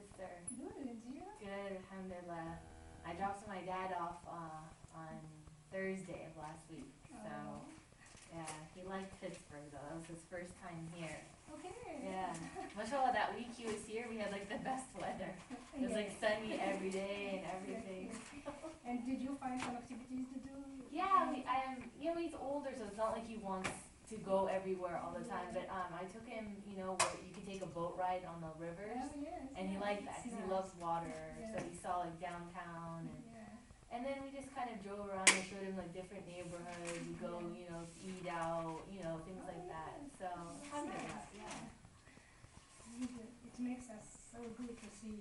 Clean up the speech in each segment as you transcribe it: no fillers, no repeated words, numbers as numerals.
sister? Good, and you? Good, alhamdulillah. I dropped my dad off on Thursday of last week. So, Oh, yeah, he liked Pittsburgh though. That was his first time here. okay. Yeah. Mashallah, that week he was here, we had like the best weather. It was like Yes. sunny every day and Yes, everything. yes. And did you find some activities to do? Yeah, he's older, so it's not like he wants to go everywhere all the time. But I took him, where you can take a boat ride on the rivers, Oh, yes. and he Yeah, liked that it's because he nice. loves water. So Yeah. he saw like downtown, Yeah. and then we just kind of drove around and showed him like different neighborhoods. We go, eat out, things Oh, like that. yes. So That's alhamdulillah, nice. yeah. And it makes us so good to see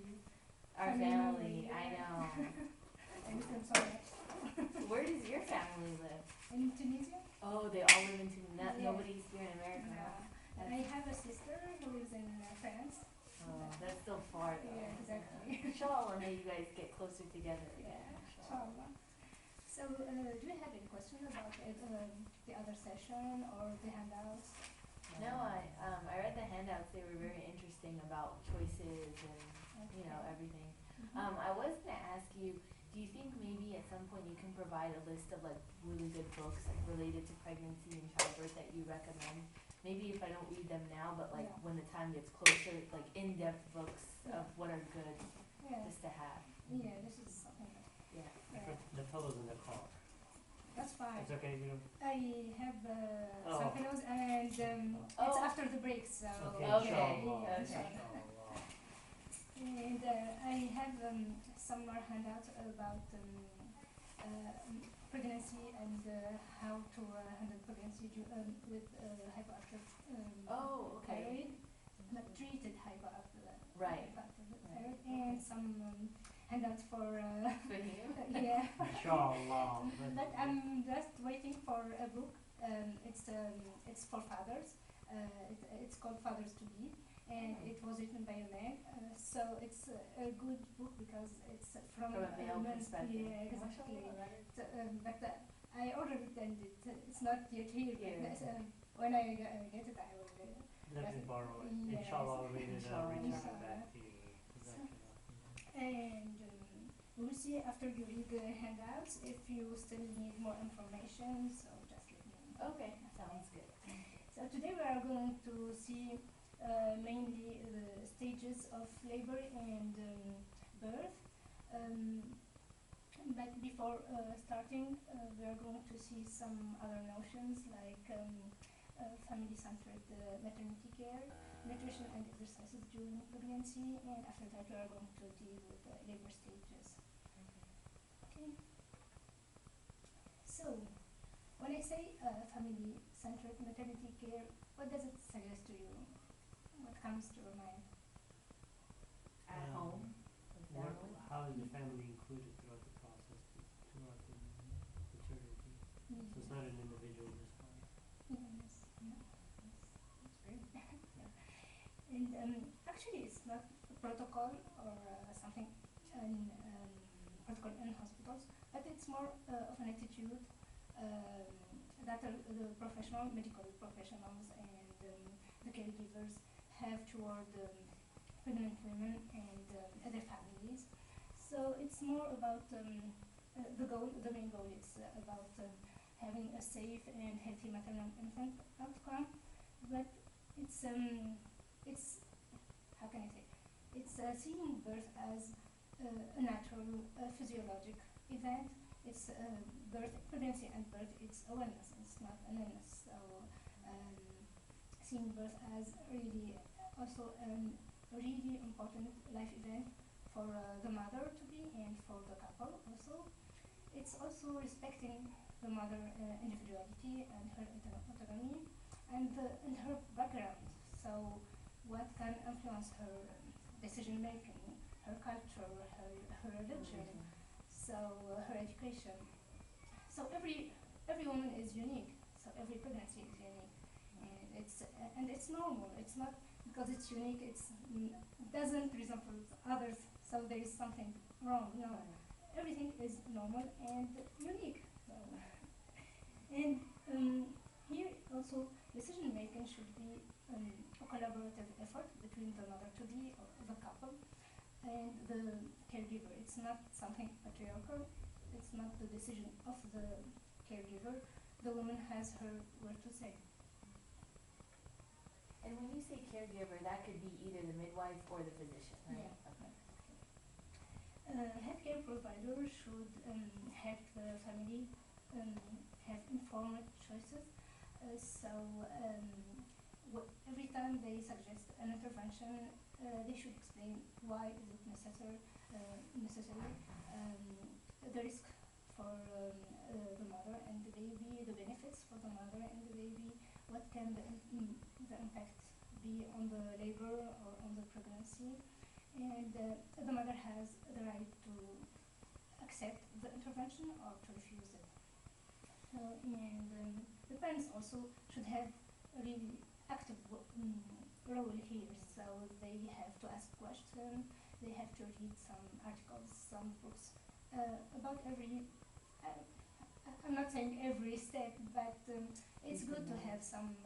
Our family, I yeah. know. I miss them so much. Where does your family live? In Tunisia? Oh, they all live in Tunisia. Yeah. Nobody's here in America. Yeah. And I have a sister who lives in France. Oh, that's still far though. Yeah, exactly. Inshallah, may you guys get closer together again. Yeah, Inshallah. inshallah. So, do you have any questions about the other session or the handouts? No, I read the handouts. They were very interesting about choices and everything. I was gonna ask you, do you think maybe at some point you can provide a list of like really good books like related to pregnancy and childbirth that you recommend? Maybe if I don't read them now, but like when the time gets closer, like in-depth books of what are good Yeah. just to have. Yeah, this is something. Yeah. The pillows in the car. That's fine. It's okay, you don't. I have Oh. some pillows and it's Oh. after the break, so. Okay, Okay, inshallah, okay. inshallah. And I have some more handouts about pregnancy and how to handle pregnancy with hypoactive Oh, okay. thyroid, not treated hypoactive Right. thyroid, and some handouts for For you? yeah. Inshallah. But I'm just waiting for a book. It's for fathers. It's called Fathers to Be, and it was written by a man. So it's a good book because it's from From a male man's perspective. yeah, exactly. Mashallah, that is- So, but I ordered it and it's not yet here. Here. But, when I get it, I will. Let me borrow it. Yes. Inshallah, I'll read it and I'll return Inshallah. it back to you. And we will see after you read the handouts if you still need more information. So just let me know. Okay, sounds good. So today we are going to see mainly the stages of labor and birth. But before starting, we are going to see some other notions like family-centered maternity care, nutrition and exercises during pregnancy, and after that we are going to deal with the labor stages. Okay. So, when I say family-centered maternity care, what does it suggest to you? What comes to your mind? At home, with family. How is the family included throughout the process, throughout the maternity? So it's not an individual just one. Yes. Yeah. That's great. And actually, it's not a protocol or something in protocol in hospitals, but it's more of an attitude that the medical professionals and the caregivers have toward pregnant women and their families. So it's more about the main goal is about having a safe and healthy maternal infant outcome, but it's how can I say? It's seeing birth as a natural physiologic event. It's birth, pregnancy and birth. It's awareness. It's not an illness. So seeing birth as really also a really important life event for the mother to be and for the couple also. It's also respecting the mother individuality and her autonomy and her background. So what can influence her decision making, her culture, her religion, so her education. So every woman is unique. So every pregnancy is unique, and it's normal. It's not because it's unique. Doesn't resemble others. So there is something wrong. No, everything is normal and unique. So, and here also decision making should be a collaborative effort between the mother to be or the couple. and the caregiver. It's not something patriarchal. It's not the decision of the caregiver. The woman has her word to say. And when you say caregiver, that could be either the midwife or the physician, right? Yeah. Okay. Healthcare provider should help the family have informed choices. Every time they suggest an intervention, they should explain why is it necessary, the risk for the mother and the baby, the benefits for the mother and the baby, what can the impact be on the labor or on the pregnancy, and the mother has the right to accept the intervention or to refuse it. The parents also should have a really active role here, so they have to ask questions, they have to read some articles, some books about every. I'm not saying every step, but it's good to have some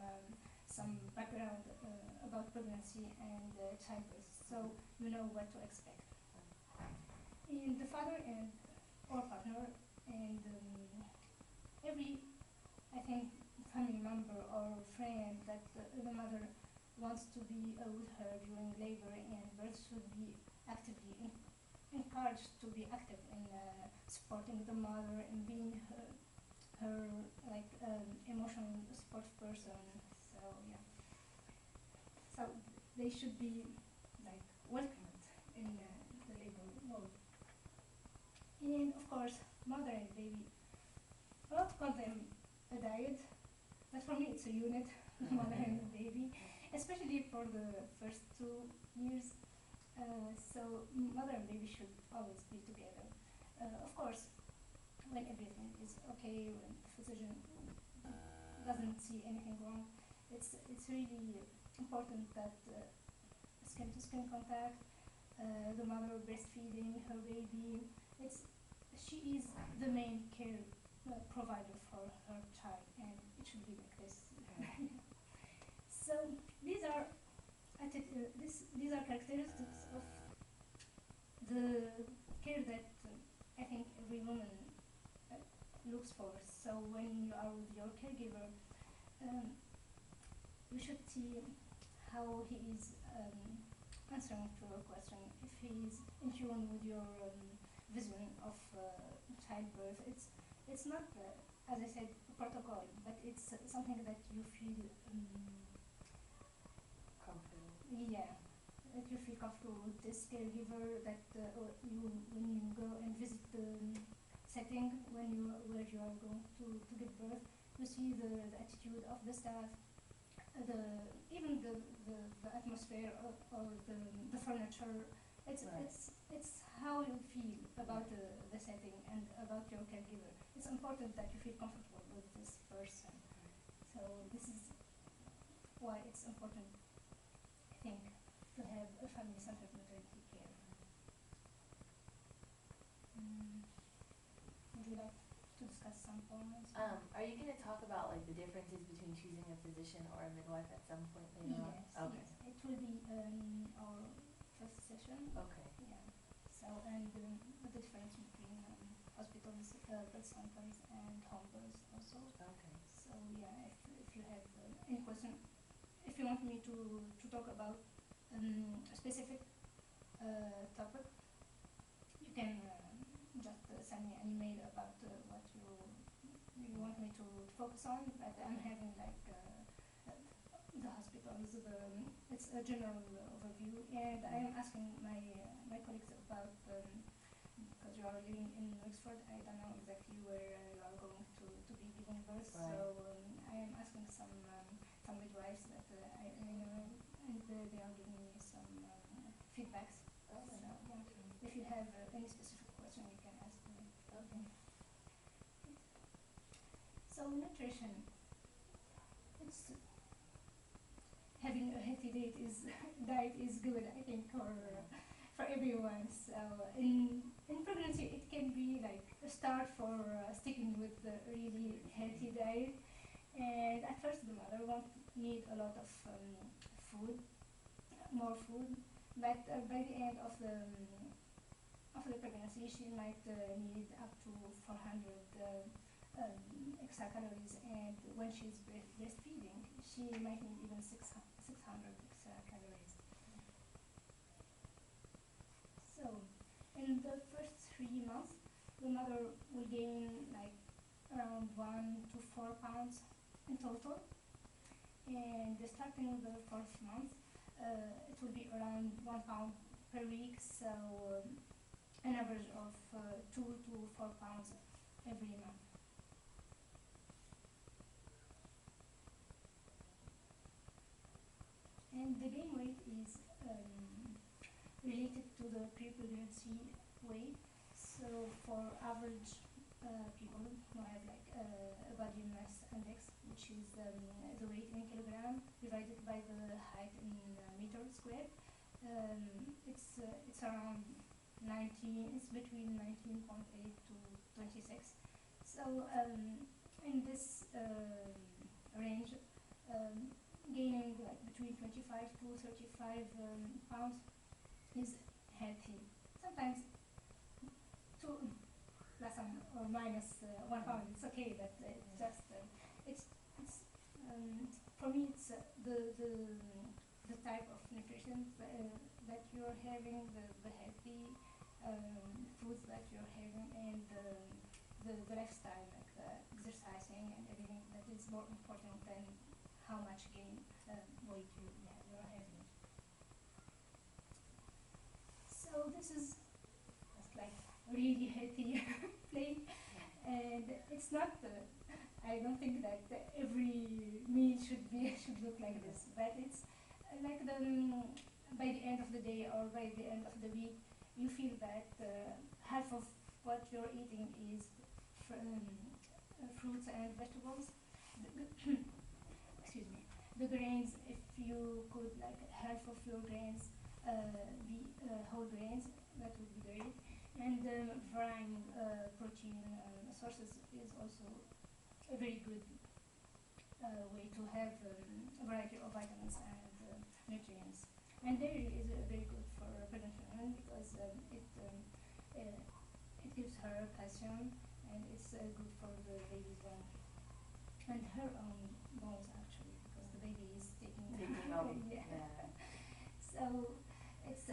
background about pregnancy and childbirth, so you know what to expect. And the father and or partner and every, I think, family member or friend that the mother wants to be with her during labor and birth should be actively encouraged to be active in supporting the mother and being her like emotional support person. So yeah. So they should be like welcomed in the labor mode. And of course, mother and baby. I don't call them a diet, but for me it's a unit, the mother and the baby, especially for the first 2 years. So mother and baby should always be together. Of course, when everything is okay, when the physician doesn't see anything wrong, it's really important that skin to skin contact, the mother breastfeeding her baby. She is the main care provider for her child, and it should be like this. So these are these are characteristics of the care that I think every woman looks for. So when you are with your caregiver, you should see how he is answering to your question, if he is in tune with your vision of childbirth. It's not, as I said, a protocol, but it's something that you feel Comfortable. yeah, that you feel comfortable with this caregiver. That you when you go and visit the setting where you are going to give birth, you see the attitude of the staff, even the atmosphere or the furniture. It's how you feel about the setting and about your caregiver. It's important that you feel comfortable with this person. So this is why it's important, I think, to have a family-centered maternity care. Would you like to discuss some points? Are you going to talk about like the differences between choosing a physician or a midwife at some point later on? Yes, Okay. yes. It will be our first session. Okay. Yeah. So and the difference between hospitals, birth centers, and home births also. Okay. So yeah, if you have any question, if you want me to talk about a specific topic, you can just send me an email about what you want me to focus on. But I'm having like the hospitals, it's a general overview, and I am asking my colleagues about because you are living in Oxford, I don't know exactly where you are going to be giving birth. Right. So I am asking some midwives that I know, and they are giving me some feedbacks. Okay. So yeah, if you have any specific question, you can ask me. Okay. So nutrition, it's having a healthy diet is good, I think, for everyone. So in pregnancy, it can be like a start for sticking with a really healthy diet. And at first, the mother won't need a lot of food, more food, but by the end of the pregnancy, she might need up to 400 extra calories, and when she's breastfeeding, she might need even 600 extra calories. So, in the first 3 months, the mother will gain like around 1 to 4 pounds in total, and starting the fourth month, it will be around 1 pound per week, so an average of 2 to 4 pounds every month. And the gain weight is related to the pre-pregnancy weight. So for average people who have like a body mass index, which is the weight in kilogram divided by the height in meter squared, it's around 19. It's between 19.8 to 26. So in this range, gaining like between 25 to 35 pounds is healthy. Sometimes two plus or minus 1 pound, it's okay, but it's just for me it's the type of nutrition that you're having, the healthy foods that you're having, and the lifestyle, like exercising and everything, that is more important than how much gain weight you're having. So this is just like really healthy plate, and it's not. I don't think that every meal should look like this, but it's like by the end of the day or by the end of the week, you feel that half of what you're eating is fruits and vegetables. Excuse me. The grains, if you could like half of your grains be whole grains, that would be great. And varying protein sources is also a very good way to have a variety of vitamins and nutrients. And dairy is very good for pregnant women because it gives her calcium, and it's good for the baby's bone and her own bones actually, because the baby is taking out. yeah. So it's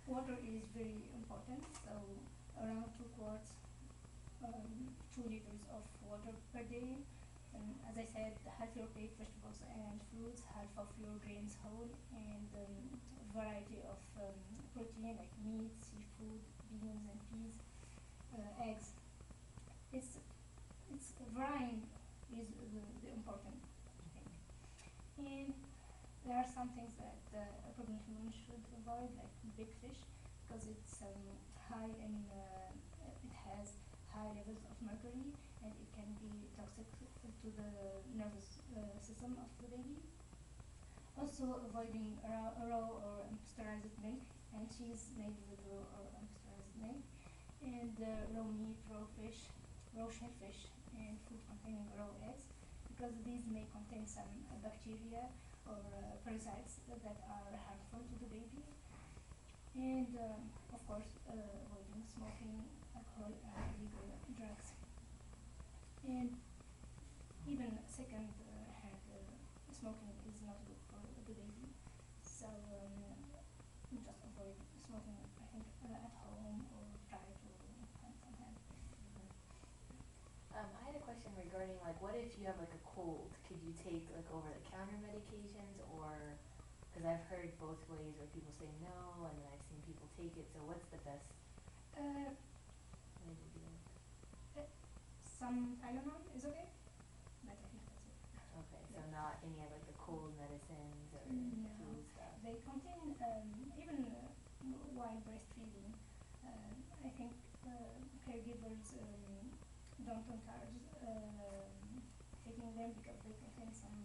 water is very important. So around 2 quarts, 2 liters of water per day. And as I said, half your plate vegetables and fruits, half of your grains whole, and variety of protein like meat, seafood, beans and peas, eggs. It's varying is the important thing. And there are some things that a pregnant woman should avoid, like big fish, because it's high in it has high levels of mercury, and it can be toxic to the nervous system of the baby. Also avoiding raw or unpasteurized milk and cheese made with raw or unpasteurized milk, and raw meat, raw fish, raw shellfish, and food containing raw eggs, because these may contain some bacteria or parasites that are harmful to the baby. And of course, avoiding smoking, alcohol, and illegal drugs. And even second-hand smoking is not good for the baby. So just avoid smoking, I think, at home, or try to find some help. I had a question regarding like, what if you have like a cold? Could you take like over-the-counter medications, or because I've heard both ways where people say no, and then I've seen people take it. So what's the best Uh, way to do it? some Tylenol is okay, but I think that's it. Okay, so not any of like the cold medicines or No. flu stuff. They contain, even while breastfeeding, I think caregivers don't encourage taking them because they contain some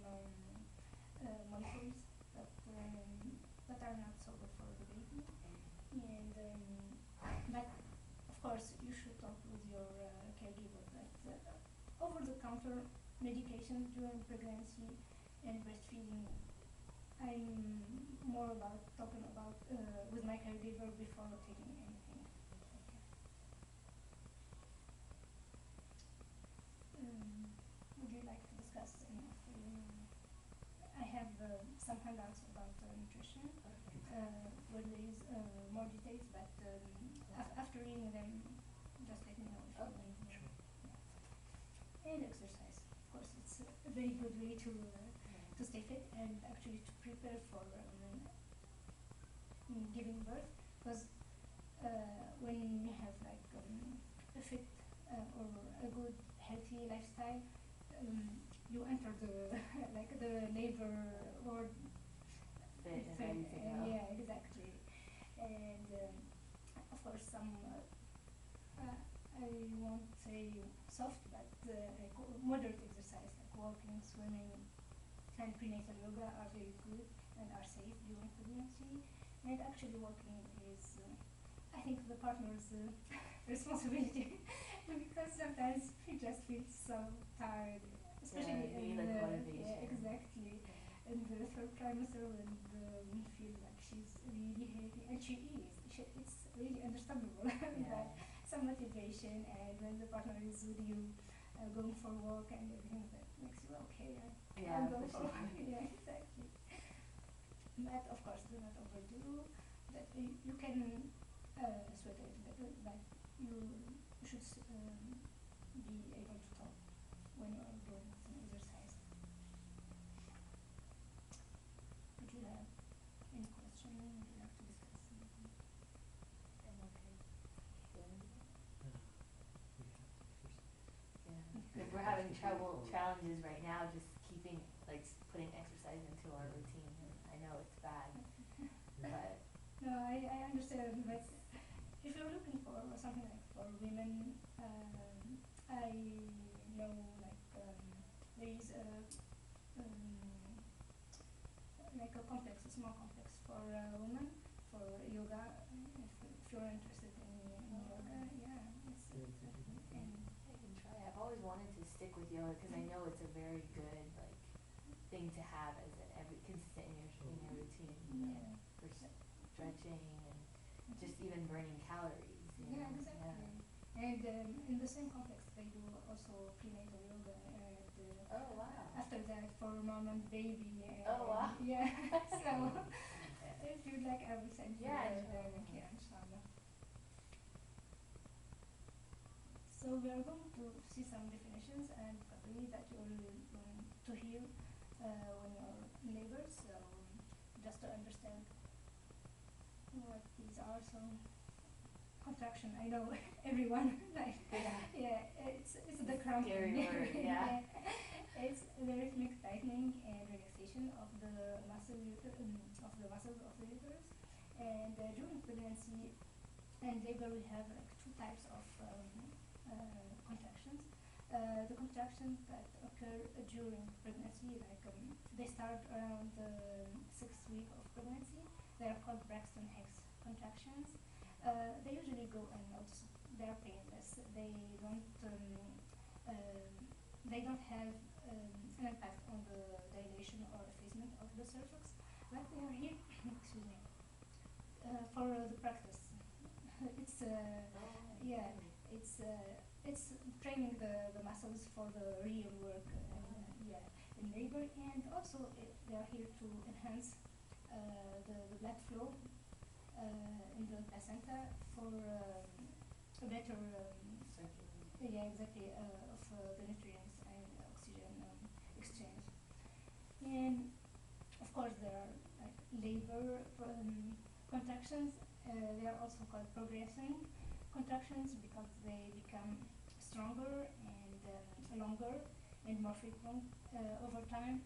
molecules that are not so good for the baby. And but of course you should talk with your caregiver. But over-the-counter medication during pregnancy and breastfeeding, I'm more about talking about with my caregiver labor before taking anything. Okay. Would you like to discuss any of the? I have some handouts about nutrition, where there is more details, but after reading them, just let me know if you need more. Sure. Yeah. And exercise, of course, it's a very good way to stay fit and actually to prepare for giving birth, because when you have like a fit or a good healthy lifestyle, you enter the like the labor ward Fit and fit, ready to go. yeah, exactly. And of course some I won't say soft, but like moderate exercise like walking, swimming, and prenatal yoga are very good and are safe during pregnancy. And actually walking is, I think, the partner's responsibility because sometimes she just feels so tired, especially Yeah, in need, like, the motivation. yeah, exactly in the third trimester when we feel like she's really heavy, and she is. It's really understandable. Yeah. But some motivation, and when the partner is with you, going for a walk and everything, that makes you okay. Yeah, I'll go for for sure. yeah, exactly. But of course, do not overdo. That you can sweat a little bit, but you should be able to talk when you are doing some exercise. Would you have any question? Would you like to discuss something? I'm okay. Good. We have exercise. Yeah, because we're having challenges right now, just keeping, like, putting exercise into our routine, and I know it's bad, but, No, I understand, but if you're looking for something like for women, I know like there is like a complex, a small complex for women for yoga. If you're interested in yoga, yeah, it's Yeah, it's a good idea. and I can try. I've always wanted to stick with yoga, because I know it's a very good, like, thing to have as an every, consistent in your routine, you know, yeah. for stretching and just even burning calories, you Yeah, know, exactly. And in the same complex, they do also prenatal yoga, and Oh, wow. after that for mom and baby. And Oh, wow. yeah. So if you'd like, I will send you Yeah, the inshallah. link. Yeah, inshallah. So we are going to see some definitions and vocabulary that you're going to hear when you're in labor. So just to understand what these are. So contraction, I know everyone like Yeah. it's the cramping. Scary word, yeah. It's the rhythmic tightening and relaxation of the muscles of the uterus. And during pregnancy and labor, we have like two types of contractions. The contractions that occur during pregnancy, like they start around the 6th week of pregnancy. They are called Braxton Hicks contractions. They usually go unnoticed. They are painless. They don't have an impact on the dilation or effacement of the cervix, but they are here. Excuse me. For the practice, it's yeah, it's training the muscles for the real work. Yeah, in labor, and also they are here to enhance the blood flow in the placenta for a better yeah, exactly, of the nutrients and oxygen exchange. And of course there are like labor contractions. They are also called progressing contractions because they become stronger and longer and more frequent over time.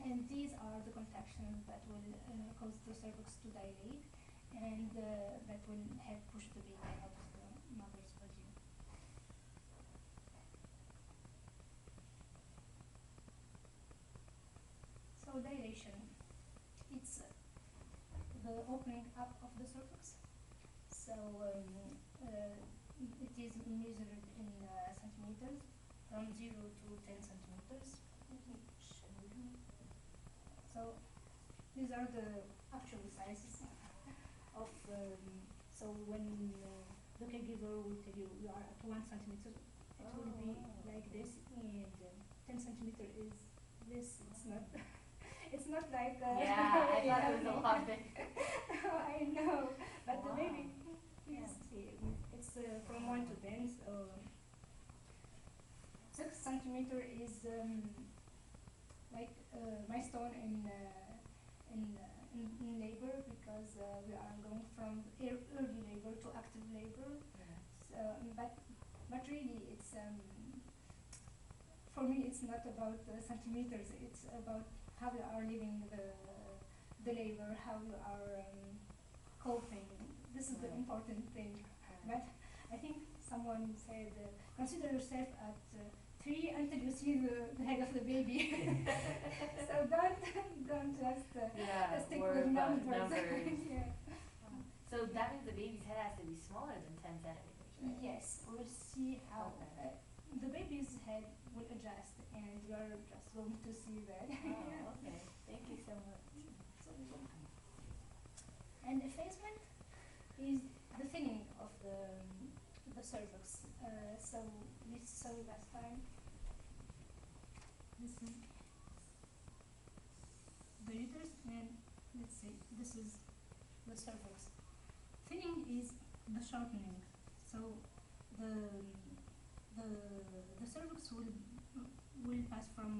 And these are the contractions that will cause the cervix to dilate, and that will help push the baby out of the mother's body. So dilation, it's the opening up of the cervix. So it is measured in centimeters, from 0 to 10 centimeters. Let me show you. So these are the actual sizes of So when the caregiver will tell you you are at 1 centimeter, it will be like this, and 10 centimeter is this. It's not. It's not like. Yeah, I thought it was a lot bigger. I know, but the Wow. baby Yeah. is it's from 1 to 10. So 6 centimeter is like milestone in labor, because we are going from early labor to active labor. Yeah. So, but really, it's for me, it's not about centimeters. It's about how you are living the labor, how you are coping. This is the Right. important thing. Right. But I think someone said, consider yourself at 3 until you see the head of the baby. So don't just Yeah, stick worry with about numbers. numbers. Yeah. So that means the baby's head has to be smaller than 10 centimeters, right? Yes, we'll see how Okay. the baby's head will adjust, and you're just going to see that. Oh, okay. Thank you so much. And effacement is the thinning of the cervix. So we saw last time. This is the uterus, and let's see, this is the cervix. Thinning is the shortening. So the the cervix will pass from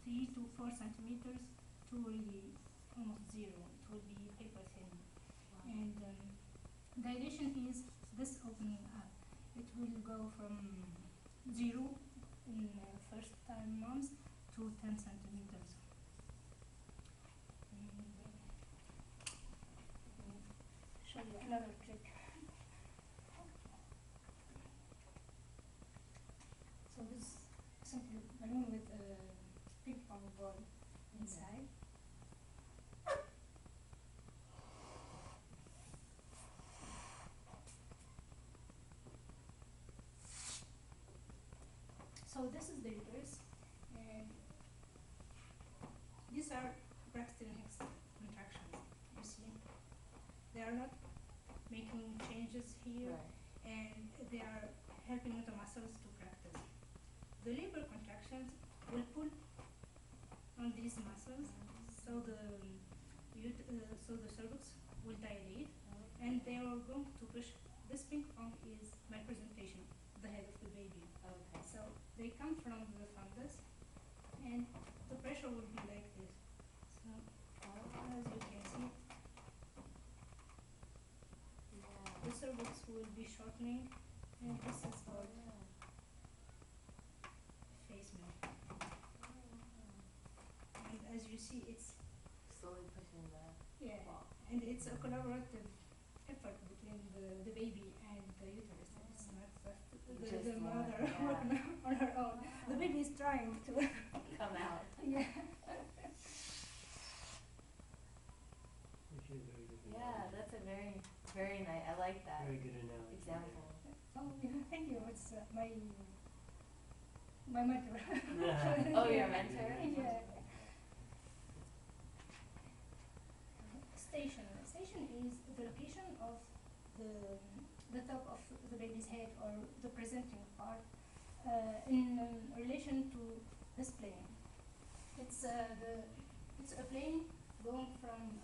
3 to 4 centimeters to really almost zero. It will be paper thin. And dilation is this opening up. It will go from 0 in first time months to 10 centimeters. And show you another trick. So this simple balloon with a ping pong ball inside. So this is the uterus, and these are Braxton Hicks contractions. You see, they are not making changes here, Right. and they are helping the muscles to practice. The labor contractions will pull on these muscles, so so the cervix will dilate, and they are going to push. This ping pong is my presentation, the head of the baby. Okay. So they come from the fundus, and the pressure will be like this. So as you can see, the Yeah. cervix will be shortening, and this is called effacement. And as you see, it's Slowly pushing the yeah, wall. and it's a collaborative effort between the baby and the uterus. It's not just the Just mother one, yeah. working on her own. The baby is trying to. Come out. Yeah. Actually, very good Yeah, analogy. that's a very, very nice. I like that Very good analogy. example. Oh, yeah, thank you. It's my mentor. Oh, your mentor? Yeah. Station. Station is the location of the top of the baby's head, or the presenting part, in relation to this plane. It's a plane going from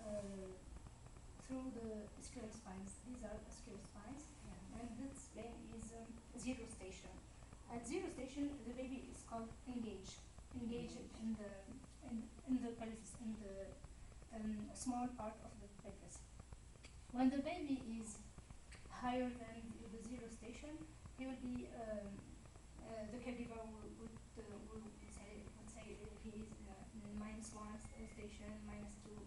through the ischial spines. These are ischial spines, and this plane is zero station. At zero station, the baby is called engaged in the pelvis, in the small part of the pelvis. When the baby is higher than the zero station, he will be the caregiver would say he is in -1 station, -2,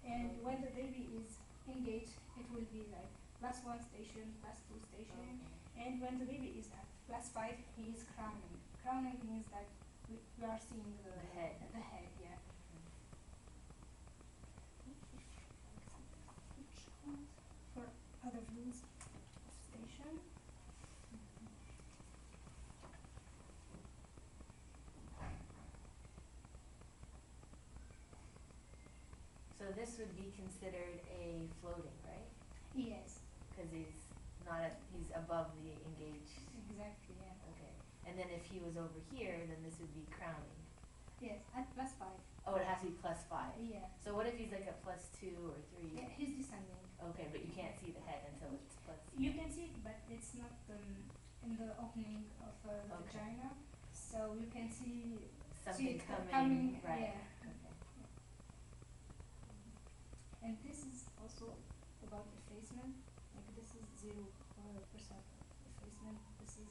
and when the baby is engaged, it will be like +1 station, +2 station, and when the baby is at +5, he is crowning. Crowning means that we are seeing the head. The head, yeah. For other views of station. So this would be considered a floating, right? Yes. Because he's not at, he's above the engaged. Exactly, yeah. Okay. And then if he was over here, then this would be crowning. Yes, at +5. Oh, it has to be +5. Yeah. So what if he's like at +2 or 3? Yeah, he's descending. Okay, but you can't see the head until it's plus. You can see it, but it's not in the opening of the Okay. vagina, so you can see Something it coming, right. Yeah. Okay. And this is also about effacement. Like this is 0% effacement. This is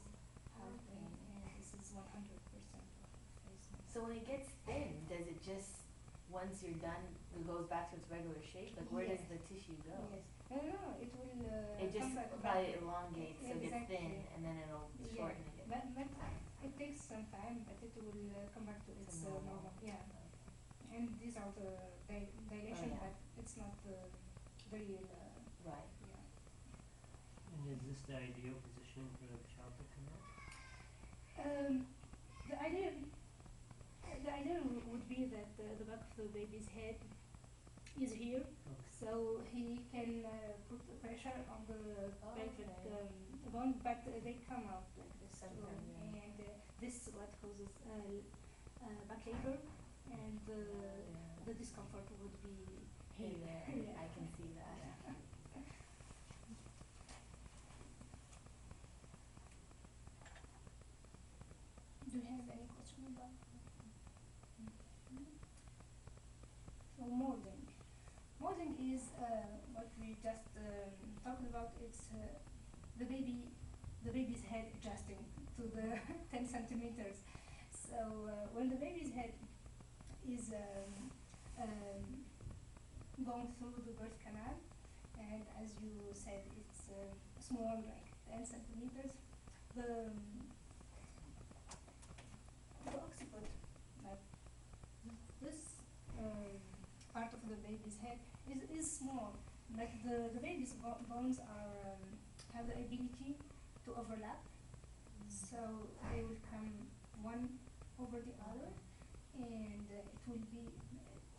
halving, and this is 100% of effacement. So when it gets thin, does it just, once you're done, it goes back to its regular shape? Like where does Yes. the tissue go? Yes. No, it will. It just come back. probably elongates, so it gets Exactly. thin, and then it'll Yeah. shorten again. But it takes some time, but it will come back to its normal. Yeah. Okay. And these are the dilation, yeah. but it's not the real. Right. Yeah. And is this the ideal positioning for the child to come out? The idea would be that the back of the baby's head is here, Okay. so he can put the pressure on the pelvic Okay. bone, but they come out like this too, Sometimes, yeah. and this is what causes back labor, and Yeah. the discomfort would be Hey here. there, Yeah. I can see that. Do you have any question about so molding? Molding is what we just talked about. It's the baby's head adjusting to the 10 centimeters. So when the baby's head is going through the birth canal, and as you said, it's small, like 10 centimeters. The occiput, like this part of the baby's head, is small, but the baby's bones are have the ability to overlap, so they will come one over the other, and it will be,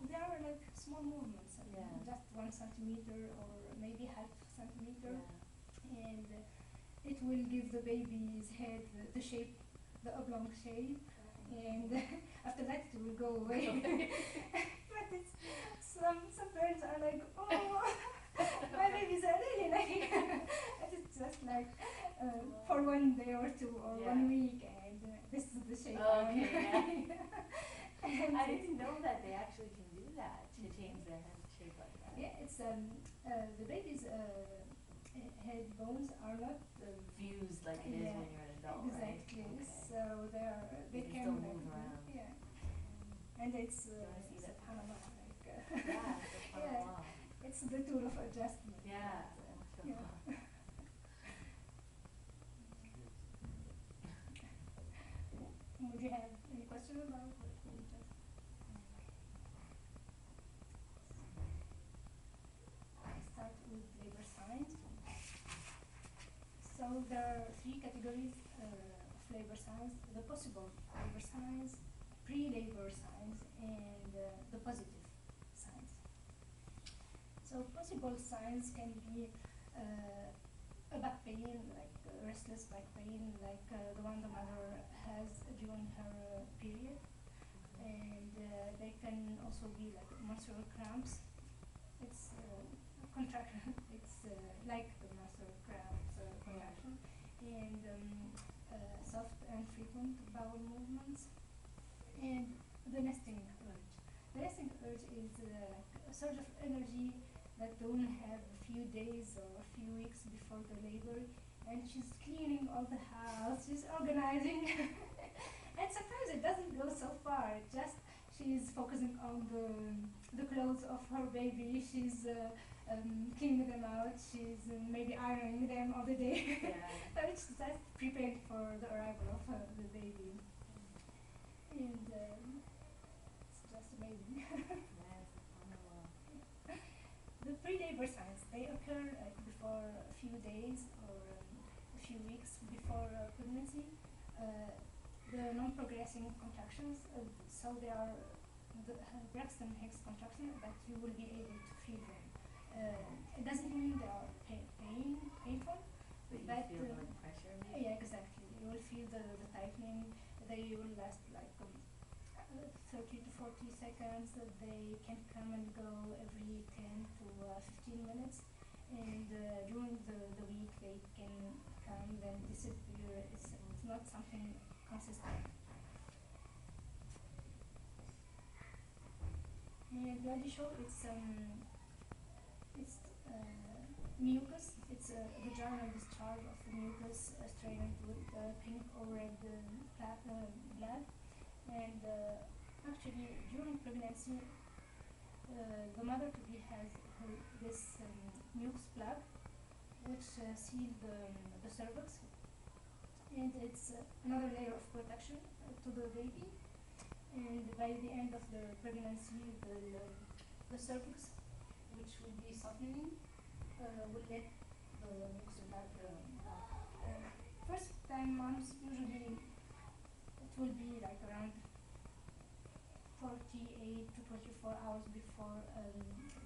they are like small movements, Yeah. just 1 centimeter or maybe half centimeter, Yeah. and it will give the baby's head the shape, the oblong shape, and after that it will go away. But it's some parents are like, oh, my babies are really like, and it's just like for 1 day or 2 or Yeah. 1 week, and this is the shape. Okay, And I didn't know that they actually can do that, to change their head shape like that. yeah, it's the baby's head bones are not Fused like it is Yeah, when you're an adult, exactly. right? Okay. So they They can can still like, move around. Yeah, and it's Do you wanna see that? subhanallah, like Yeah, it's a fun yeah, law. it's the tool of adjustment. Yeah. but, yeah. Would you have any question about what we just? Start with labor signs. So there are 3 categories of labor signs: the possible labor signs, pre-labor signs, and the positive signs. So possible signs can be a back pain, like restless back pain, like the one the mother has during her period, and they can also be like menstrual cramps. It's contraction. It's like the menstrual cramps contraction, and soft and frequent bowel movements, and the nesting urge. The nesting urge is like a surge of energy that the woman have a few days or a few weeks before the labor, and she's cleaning all the house, she's organizing, and sometimes it doesn't go so far. It just she's focusing on the clothes of her baby. She's cleaning them out. She's maybe ironing them all the day. Yeah. So it's just preparing for the arrival of the baby, and it's just amazing. Yeah, it's a fun law. The pre-labor signs, they occur before a few days or a few weeks before pregnancy. The non-progressing contractions, so they are the Braxton Hicks contractions, but you will be able to feel them. It doesn't mean they are painful, but they will last like 30 to 40 seconds. They can come and go every 10 to 15 minutes. And during the week they can come then disappear. It's not something consistent. And radical, it's mucus. It's a vaginal discharge of mucus strained with pink or red blood. And actually, during pregnancy, the mother to be has this mucus plug, which seal the cervix, and it's another layer of protection to the baby. And by the end of the pregnancy, the cervix, which will be softening, will let the mucus plug out. First time moms usually it will be like around 48 to 24 hours before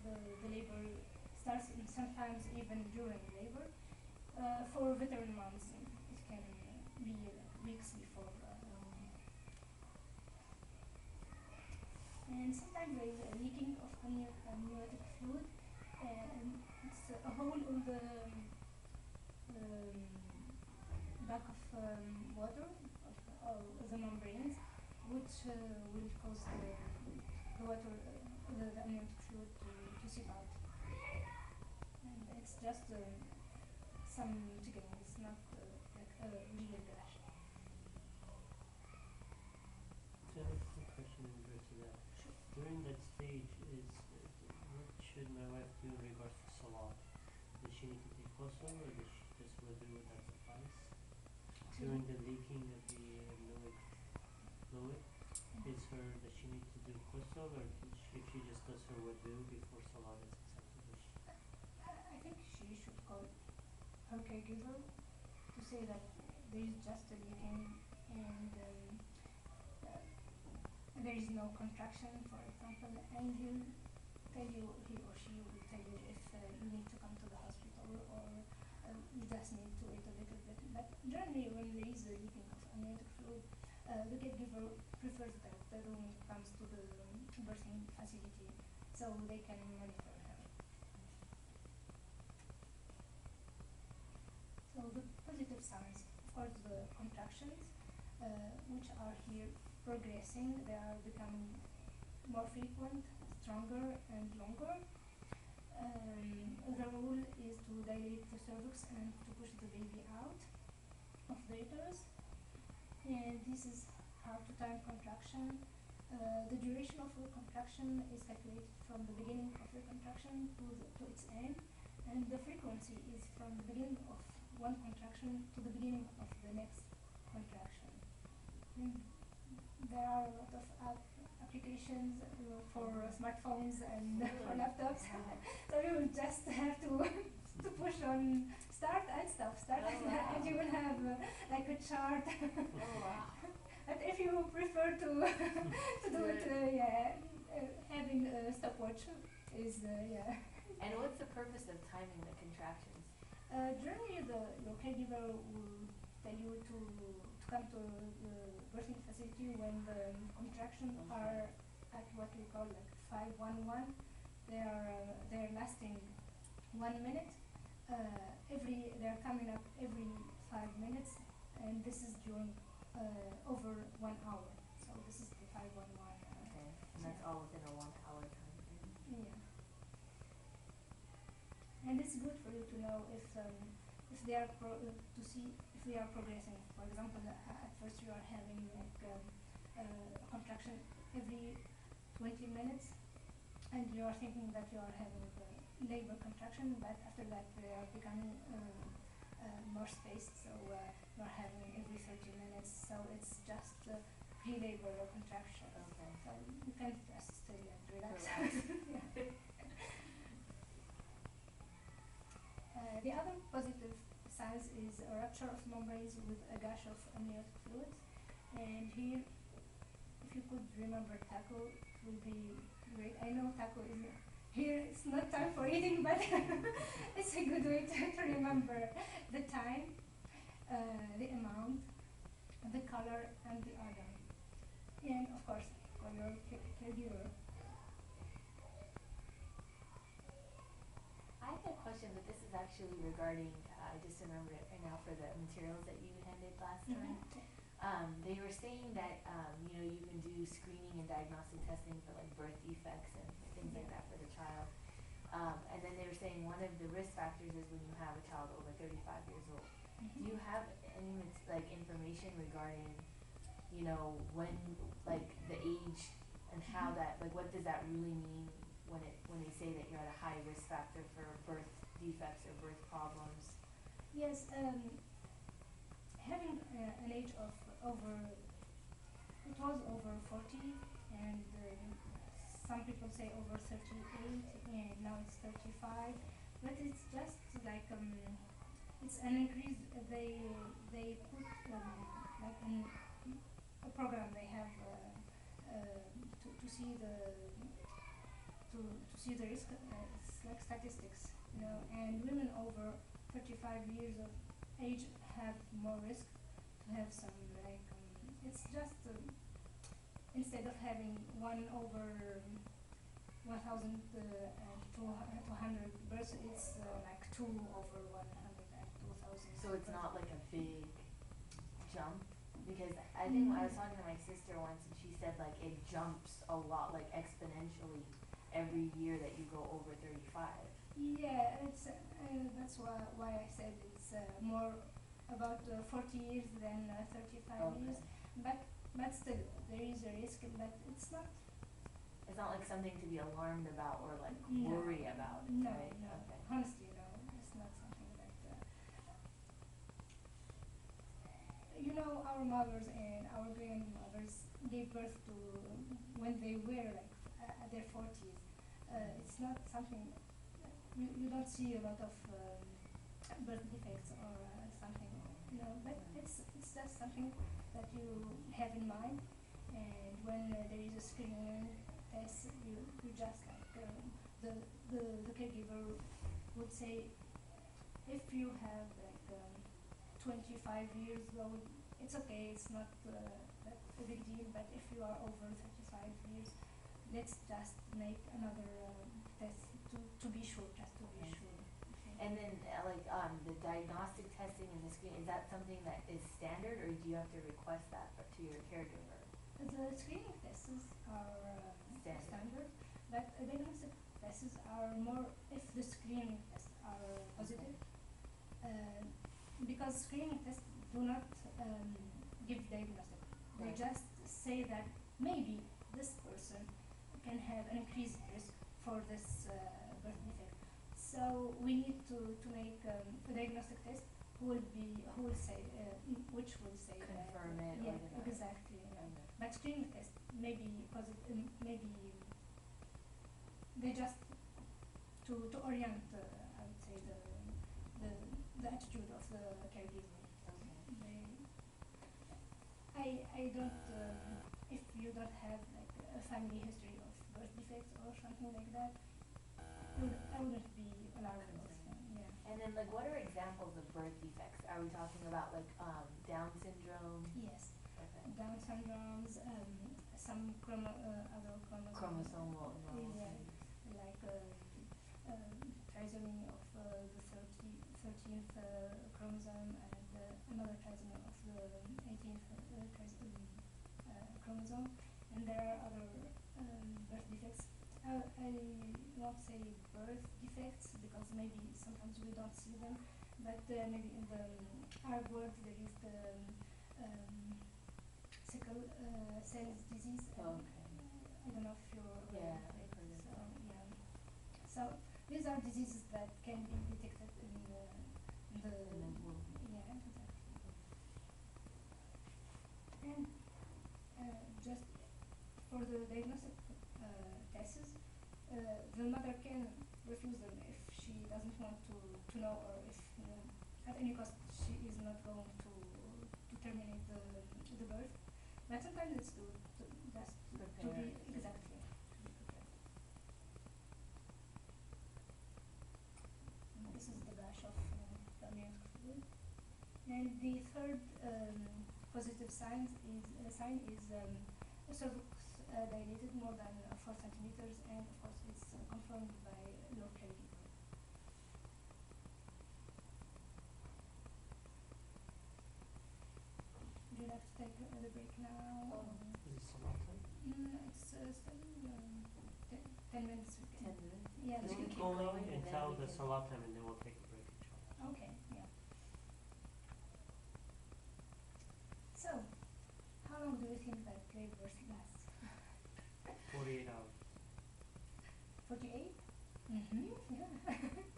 the labor starts, and sometimes even during labor. For veteran moms, it can be weeks before. And sometimes there is a leaking of amniotic fluid, and it's a hole on the back of water of the membranes, which will cause the water, the amniotic fluid to seep out. And it's just some tickling, it's not like a real rash. So I have a quick question in regards to that. Sure. During that stage, what should my wife do in regards to salat? Does she need to take ghusl, or does she just wudu that suffice? During the leaking of the amniotic fluid, does she need to do ghusl, or if she just does her wudu before salat is acceptable? I think she should call her caregiver to say that there is just a leaking and there is no contraction, for example, and he'll tell you, he or she will tell you if you need to come to the hospital or you just need to wait a little bit. But generally, when there is a leaking of amniotic fluid, the caregiver prefers that the room comes to the birthing facility so they can monitor her. So the positive signs, of course, the contractions, which are here progressing, they are becoming more frequent, stronger and longer. The rule is to dilate the cervix and to push the baby out of the uterus. And this is how to time contraction. The duration of the contraction is calculated from the beginning of the contraction to its end, and the frequency is from the beginning of one contraction to the beginning of the next contraction. And there are a lot of applications for smartphones and for laptops. So you will just have to to push on start and stop, and you will have like a chart. Oh wow. But if you prefer to to do it, having a stopwatch is And what's the purpose of timing the contractions? Generally, your caregiver will tell you to come to the birthing facility when the contractions are at what we call like 511. They're lasting 1 minute. They're coming up every 5 minutes, and this is during over 1 hour. So this is the 511. Okay, and that's all within a 1 hour time frame. Yeah. And it's good for you to know if they are to see if they are progressing. For example, at first you are having like a contraction every 20 minutes, and you are thinking that you are having labor contraction, but after that they are becoming more spaced, so you are having every 30 minutes. So it's just pre-labor contraction. Okay. So you can just stay and relax. Yeah. The other positive signs is a rupture of membranes with a gush of amniotic fluid. And here, if you could remember taco, it will be great. I know taco is here, it's not time for eating, but it's a good way to remember the time, the amount, the color and the odor, and of course for your caregiver. I have a question, but this is actually regarding, I just remembered it right now for the materials that you handed last time. They were saying that, you can do screening and diagnostic testing for like birth defects and things like that for the child. And then they were saying one of the risk factors is when you have a child over 35 years old. Do you have any like information regarding, when like the age and how that, like what does that really mean when they say that you're at a high risk factor for birth defects or birth problems? Yes, having an age of over, it was over 40, and some people say over 38, and now it's 35, but it's just like, it's an increase. They put like in a program they have to see to see the risk. It's like statistics, and women over 35 years of age have more risk to have some like, it's just instead of having 1,200 births, it's like 2 over 100 and 2,000. So it's not like a big jump? Because I think I was talking to my sister once and she said like it jumps a lot, like exponentially every year that you go over 35. Yeah, it's that's why I said it's more about 40 years than 35 years, but still there is a risk, but it's not. It's not like something to be alarmed about or like No. worry about, No, right? no. Okay. Honestly, no, it's not something that. Our mothers and our grandmothers gave birth to when they were like at their 40s. It's not something. You don't see a lot of birth defects or something, but it's just something that you have in mind, and when there is a screening test, you just like the caregiver would say, if you have like 25 years old, it's okay, it's not that a big deal, but if you are over 35 years, let's just make another test to be sure, just to be sure. And then the diagnostic testing and the screening, is that something that is standard or do you have to request that to your caregiver? The screening tests are standard, but diagnostic tests are more if the screening tests are positive, because screening tests do not give diagnostic. They Right. just say that maybe this person can have an increased risk for this birth defect. So we need to make a diagnostic test who will say which will say Confirm that, it or yeah, deny it. exactly. Okay. But screening test maybe maybe they just to orient I would say the attitude of the caregiver. Okay. I don't if you don't have like a family history of birth defects or something like that, I wouldn't be alarmed of them. Yeah. And then what are examples of birth defects? Are we talking about Down syndrome? Yes. Okay. Down syndromes, some other chromosomes. Chromosomal Yeah, anomalies. like trisomy of the 13th chromosome, and another trisomy of the 18th chromosome, and there are other birth defects. I won't say birth defects because maybe sometimes we don't see them, but maybe in the our world there is the sickle cell disease. Okay. I don't know if you're aware Yeah, of it. I've heard of So that. yeah, so these are diseases that can be detected in the In the womb. yeah, exactly. And just for the diagnostic tests, the mother can refuse them if she doesn't want to know, or if at any cost she is not going to terminate the birth. But sometimes it's good to just to Prepare. be exactly to be prepared. And this is the dash of the amniotic fluid. And the third positive sign is a cervix dilated more than 4 centimeters, and of course it's confirmed by local labor. Would you like to take the break now? Is it salat time? It's still 10 minutes. We can. 10 minutes? Yeah, Just we Keep keep can. going going and then until we the can- salat time, and then we'll take a break, inshallah. Okay, yeah. So, how long do you think that labor lasts? 48 hours. 48? Mm-hmm, yeah.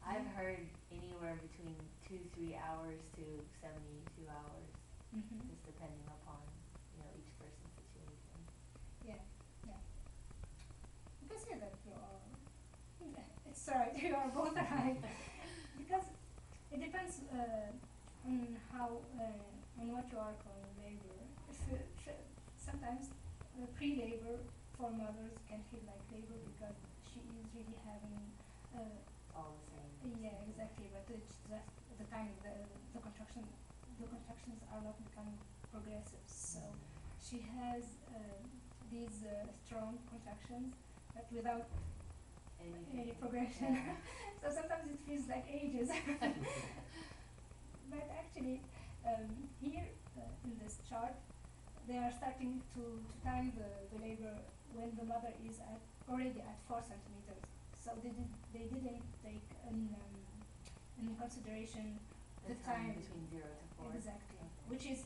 I've heard anywhere between 2-3 hours to 72 hours, Mm-hmm. just depending upon, each person's situation. Yeah, yeah. You can say that you are, it's right, you are both right. Because it depends on how, on what you are calling labor. Sometimes pre-labor for mothers can feel like labor because she is really having, All the same. yeah, exactly, but it's just the time, the contractions are not becoming progressive, so she has these strong contractions, but without any progression. Yeah. So sometimes it feels like ages. But actually, here in this chart, they are starting to time the labor when the mother is already at 4 centimeters. So they didn't take in consideration The time between 0 to 4. exactly, Okay. which is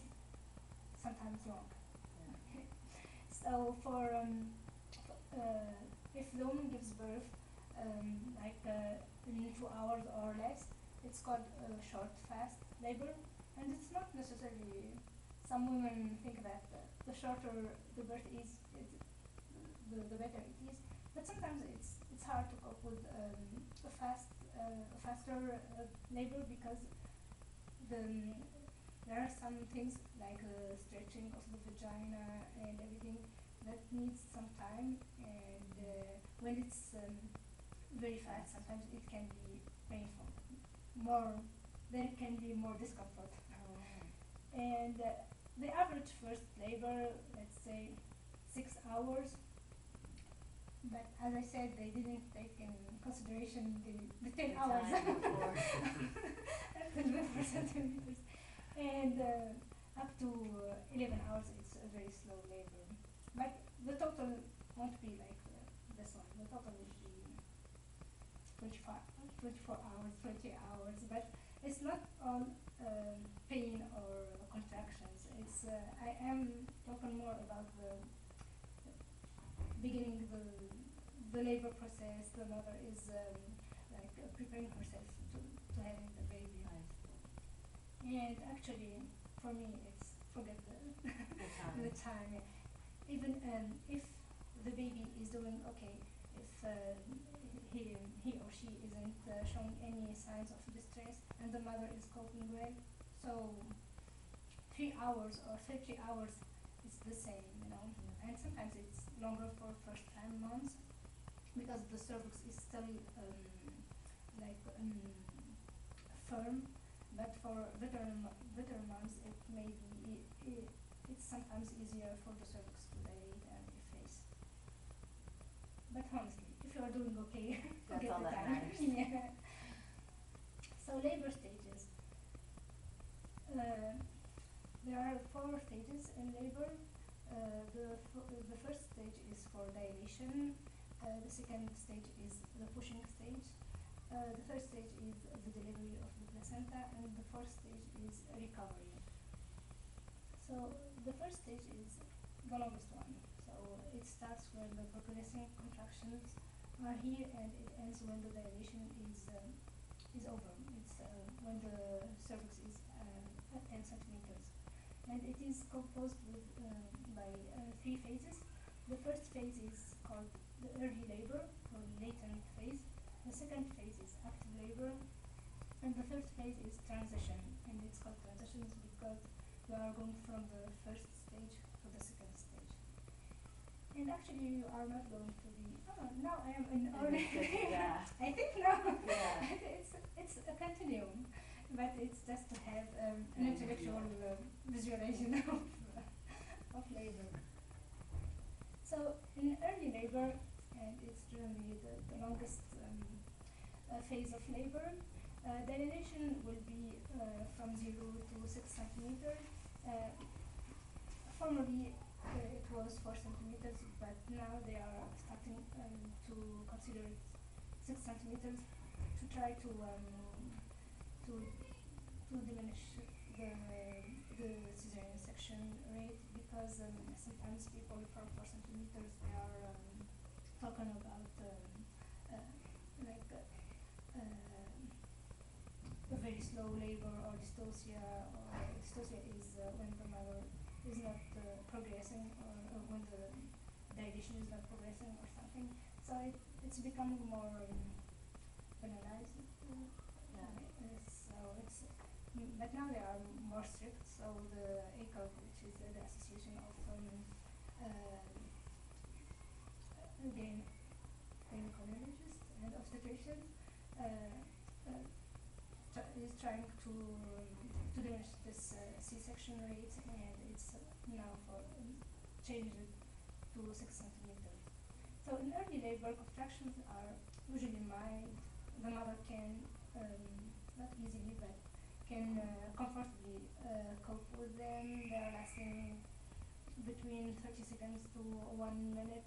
sometimes wrong. Yeah. So for if the woman gives birth like in 2 hours or less, it's called short fast labor, and it's not necessarily. Some women think that the shorter the birth is, the better it is. But sometimes it's hard to cope with a faster labor because there are some things like stretching of the vagina and everything that needs some time, and when it's very fast, sometimes it can be painful. There can be more discomfort. Oh. And the average first labor, let's say 6 hours, but as I said, they didn't take in consideration the 10 The hours. time before. At the 4 centimeters. And up to 11 hours, it's a very slow labor. But the total won't be like this one. The total will be 24 hours, 20 hours, but it's not all pain or contractions. It's I am talking more about the beginning the labor process. The mother is like preparing herself to having the baby. I see. And actually, for me, it's forget the The time. the time. Even if the baby is doing okay, if he or she isn't showing any signs of distress, and the mother is coping well, so 3 hours or 30 hours is the same. And sometimes it's longer for first time moms because the cervix is still like firm. But for veteran moms, it may be it's sometimes easier for the cervix to dilate and efface. But honestly, if you are doing okay, That's forget all the that time. matters. Yeah. So labor stages. There are 4 stages in labor. The first stage is for dilation. The second stage is the pushing stage. The third stage is the delivery of the placenta, and the fourth stage is recovery. So the first stage is the longest one. So it starts when the progressing contractions are here, and it ends when the dilation is over. It's when the cervix is at 10 centimeters. And it is composed by 3 phases. The first phase is called the early labor or latent phase. The second phase is active labor, and the third phase is transition. And it's called transitions because you are going from the first stage to the second stage. And actually, you are not going to be. Oh, now I am in early. Yeah. I think now. Yeah. It's a continuum. but it's just to have an Right, intellectual visualization of labor. So in early labor, and it's generally the longest phase of labor, dilation will be from 0 to 6 centimeters. Uh, Formerly, it was 4 centimeters, but now they are starting to consider it 6 centimeters to try to diminish the cesarean section rate, because sometimes people from 4 centimeters, they are talking about uh, like a very slow labor or dystocia, or dystocia is when the mother is not progressing, or when the dilation is not progressing or something. So it's becoming more penalized. Yeah. So it's but now they are more strict. So the ACOG, which is the Association of uh, gynecologists and obstetricians, uh, is trying to diminish this C-section rate, and it's now for changed it to 6 centimeters. So in early labor, contractions are usually mild. The mother can not easily, but can comfortably cope with them. They are lasting between 30 seconds to 1 minute.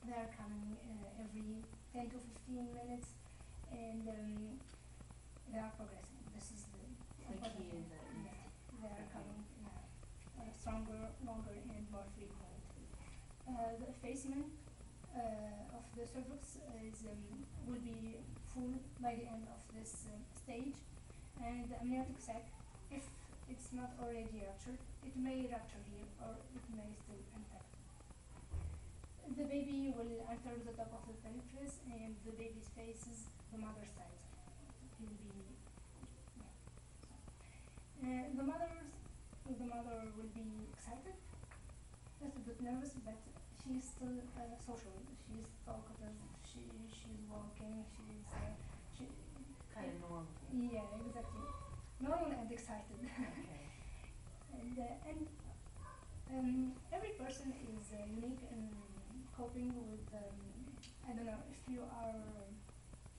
They are coming every 10 to 15 minutes, and they are progressing. This is the key is that yeah, they are coming stronger, longer, and more frequent. The effacement of the cervix will be full by the end of this stage, and the amniotic sac, if it's not already ruptured, it may rupture here, or it may still intact. The baby will enter the top of the pelvis, and the baby's face is the mother's side. He will be, yeah. The mother will be excited, a little bit nervous, but she's still social. She's talkative. She's walking. She kind of normal. yeah, exactly, normal and excited. Okay. And every person is unique in coping with. I don't know if you are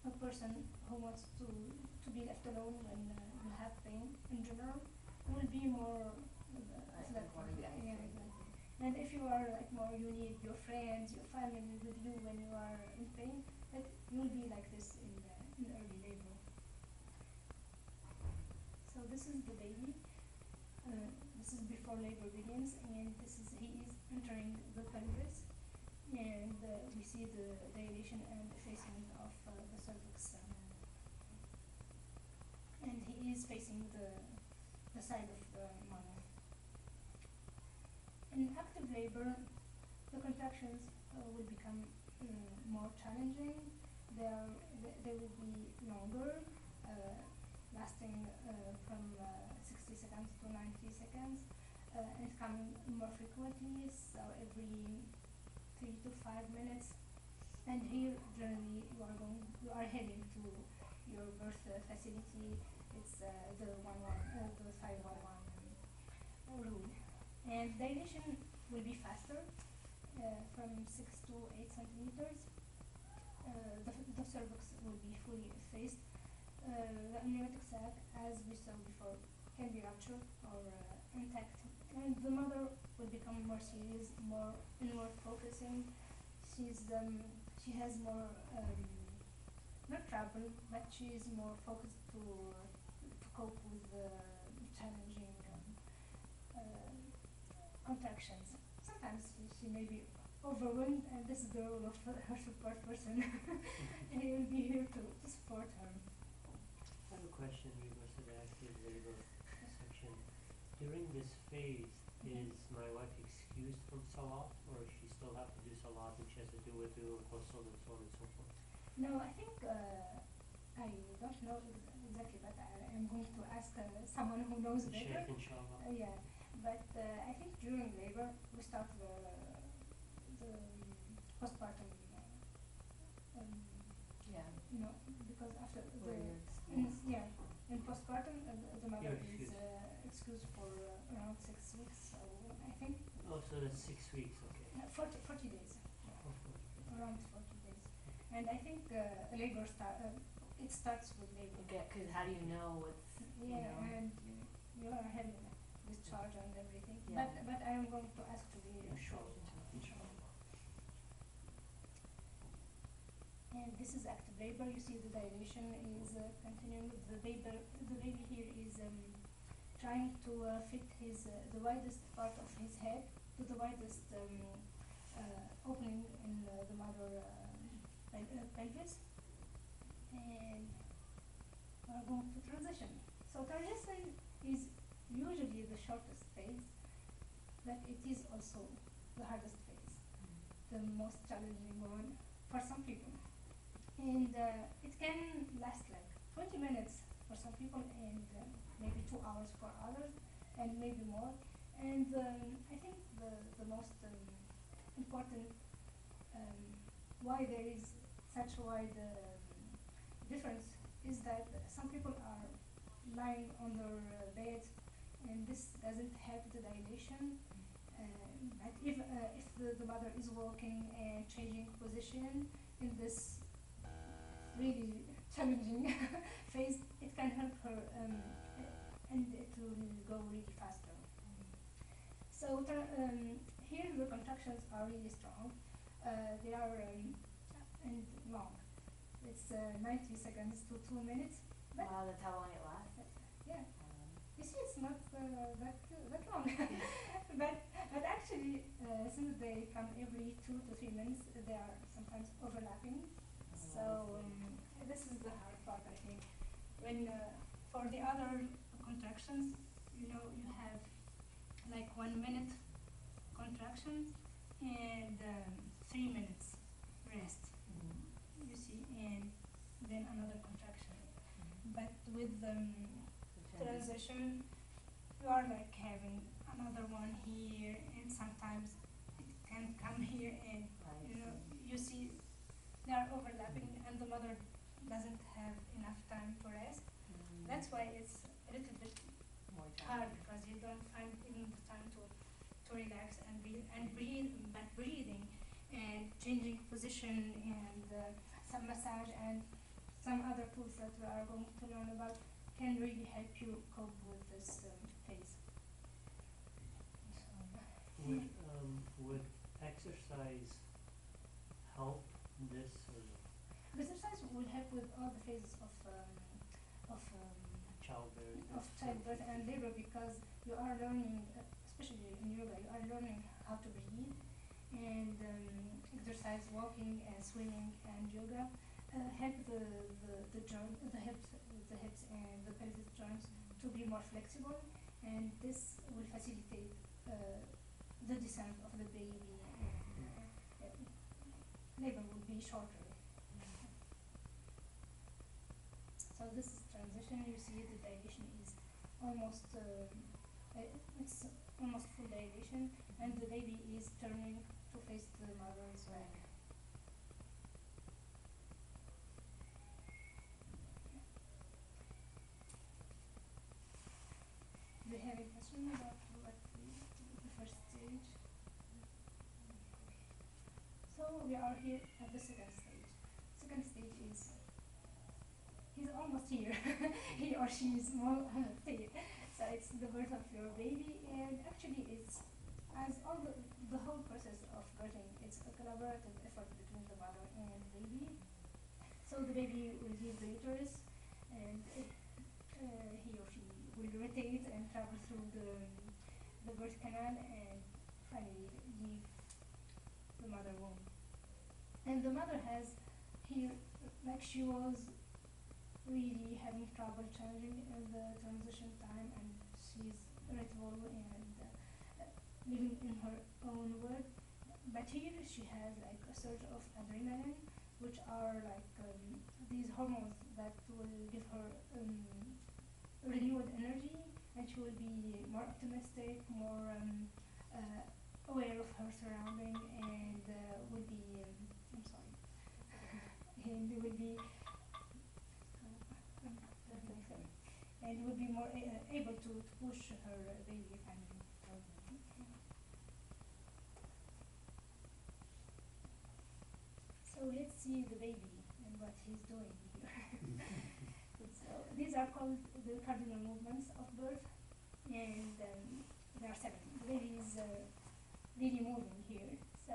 a person who wants to be left alone when you have pain in general, will be more selective. Yeah, exactly. And if you are like more, you need your friends, your family with you when you are in pain, that you will be like this in early labor. So this is the baby. This is before labor begins, and he is entering the pelvis, and we see the dilation and effacement of the cervix, and he is facing the side of the mother. In active labor, the contractions will become more challenging. They will be longer, lasting from 60 seconds to 90 seconds, and coming more frequently, so every 3 to 5 minutes. And here, generally, you are heading to your birth facility. It's the 511 rule. And dilation will be faster, from 6 to 8 centimeters. The cervix will be fully effaced. The amniotic sac, as we saw before, can be ruptured or intact. And the mother will become more serious, more inward focusing. She has more, not trouble, but she is more focused to cope with challenging contractions. Sometimes she may be overwhelmed, and this is the role of her support person. And he will be here to support her. I have a question in regards to the active labor section. During this phase, is my wife excused from salat, or she still have to do salat, and she has to do with the ghusl and so on and so forth? No, I think I don't know exactly, but I am going to ask someone who knows The better. Sheikh, inshallah. Yeah, but I think during labor we start the postpartum. Yeah. Because after Where the you're excused. yeah, In postpartum, the mother You're is excused. excused for around 6 weeks. So I think Oh, so that's 6 weeks, okay. 40 days, Oh, 40 days. around 40 days. And I think labor it starts with labor. Okay, cause how do you know what's, you Yeah, know? and you are having a discharge and everything. Yeah. But I am going to ask to be sure. And this is active labor. You see the dilation is continuing. The baby here is trying to fit the widest part of his head to the widest opening in the mother pelvis. And we're going to transition. So transition is usually the shortest phase, but it is also the hardest phase, the most challenging one for some people. And it can last like 20 minutes for some people and maybe 2 hours for others and maybe more. And I think the most important why there is such a wide difference is that some people are lying on their bed and this doesn't help the dilation. But if the mother is walking and changing position in this really challenging phase, it can help her and it will go really faster. So here the contractions are really strong. They are and long. It's 90 seconds to 2 minutes. But Wow, that's how long it lasts? yeah, you see, it's not that long. but actually, since they come every 2 to 3 minutes, they are sometimes overlapping. So this is the hard part, I think. When for the other contractions, you have like 1 minute contraction and 3 minutes rest. You see, and then another contraction. But with transition, you are like having another one here, and sometimes it can come here, and you see they are overlapping, and the mother doesn't have enough time to rest. That's why it's a little bit More hard challenging. because you don't find even the time to relax and breathe, but breathing and changing position and some massage and some other tools that we are going to learn about can really help you cope with this phase. Would exercise help this or no? Exercise will help with all the phases of childbirth and labor because you are learning, especially in yoga, you are learning how to breathe and exercise, walking and swimming and yoga help the hips and the pelvic joints to be more flexible, and this will facilitate the descent of the baby and labor will be shorter. So this is transition. You see the dilation is almost it's almost full dilation, and the baby is turning to face the mother's back. Do you have a question about the first stage? So we are here at the second stage. Second stage is he's almost here. He or she is almost here. So it's the birth of your baby, and actually it's as all the whole process of birthing. It's a collaborative effort between the mother and baby. So the baby will leave the uterus, and he or she will rotate and travel through the birth canal and finally leave the mother womb. And the mother has here, like she was really having trouble changing in the transition time, and she's irritable and living in her own world. But here she has like a surge of adrenaline, which are like these hormones that will give her renewed energy, and she will be more optimistic, more aware of her surrounding, and will be I'm sorry, and will be and will be more able to push her baby finally. So let's see the baby and what he's doing here. So these are called the cardinal movements of birth, and there are 7. The baby is really moving here. So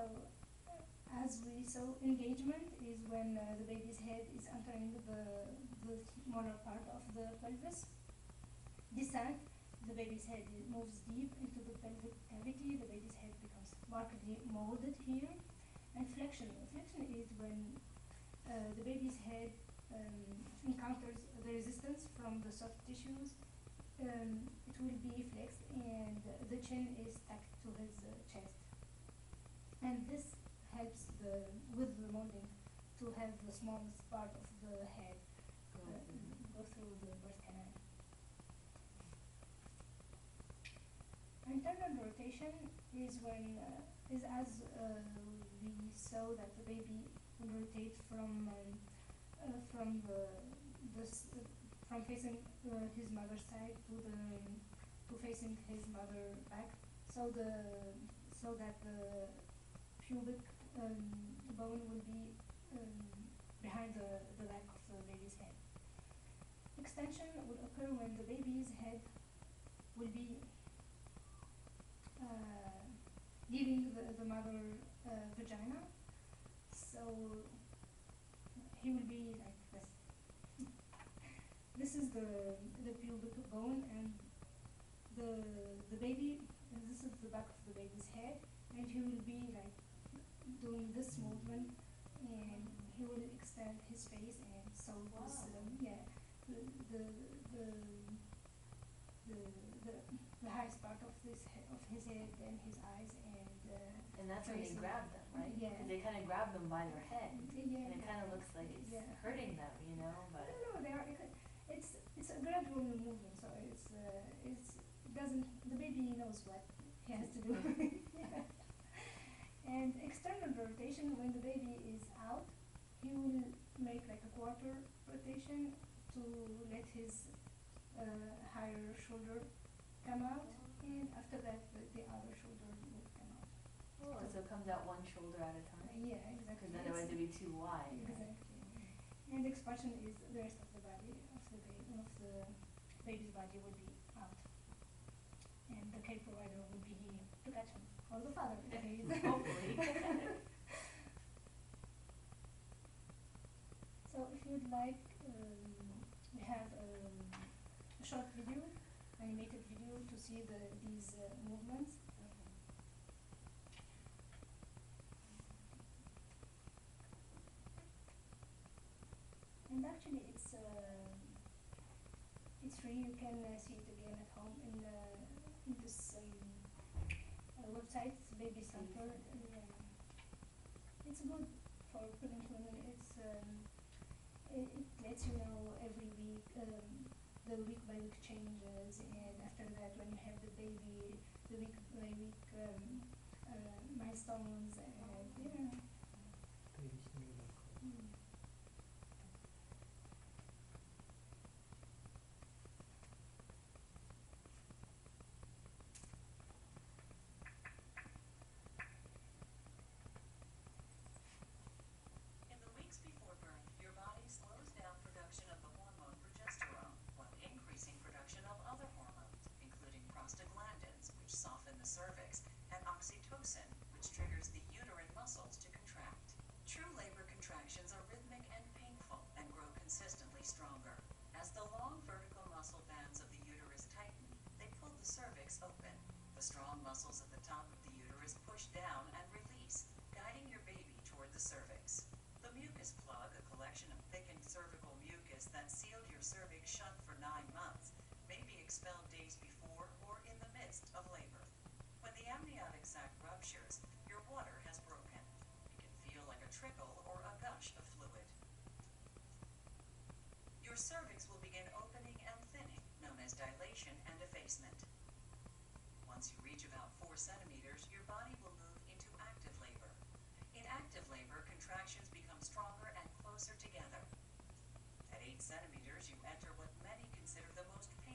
as we saw, engagement is when the baby's head is entering the smaller part of the pelvis. Descent, the baby's head moves deep into the pelvic cavity. The baby's head becomes markedly molded here. And flexion is when the baby's head encounters the resistance from the soft tissues. It will be flexed, and the chin is stuck to his chest. And this helps with the molding to have the smallest part of the head go through the birth canal. Internal rotation is when is as we saw that the baby will rotate from from facing his mother's side to facing his mother back, so that the pubic bone will be behind the back of the baby's head. Extension will occur when the baby's head will be leaving the mother vagina, so he will be like this. This is the pubic bone, and the baby, and this is the back of the baby's head, and he will be like doing this movement, and he will extend his face, and so this the highest part of his head and his eyes, and that's when they grab them, right? Yeah. Because they kind of grab them by their head, Yeah. and it kind of looks like it's hurting them, you know. But No, they are. It's a gradual movement, so it's doesn't the baby knows what he has to do. Yeah. And external rotation, when the baby is out, he will make like a quarter rotation to let his higher shoulder come out, and after that the other shoulder will come out. so it comes out one shoulder at a time. Yeah, exactly. Because otherwise it'd be too wide. Exactly. And expulsion is the rest of the body of the baby's body will be out, and the care provider will be here to catch him, or the father. Hopefully. So if you'd like, we have a short video, animated video to see these movements. And actually, it's free. You can see it again at home in this website, Baby Center. It's good for pregnant women. It lets you know every week the week by week changes, and after that, when you have the baby, the week by week milestones, and Babycenter.com. In the weeks before birth, your body slows down production of the hormone progesterone while increasing production of other hormones, including prostaglandins, which soften the cervix, and oxytocin, which triggers the uterine muscles to contract. True labor contractions are rhythmic and painful and grow consistently stronger. As the long vertical muscle bands of the uterus tighten, they pull the cervix open. The strong muscles at the top of the uterus push down and release, guiding your baby toward the cervix. The mucus plug, a collection of thickened cervical mucus that sealed your cervix shut for 9 months, may be expelled days before or in the midst of labor. When the amniotic sac ruptures, your water has broken. It can feel like a trickle or a gush of fluid. Your cervix will begin opening and thinning, known as dilation and effacement. Once you reach about 4 centimeters, your body will move into active labor. In active labor, contractions become stronger and closer together. At 8 centimeters, you enter what many consider the most painful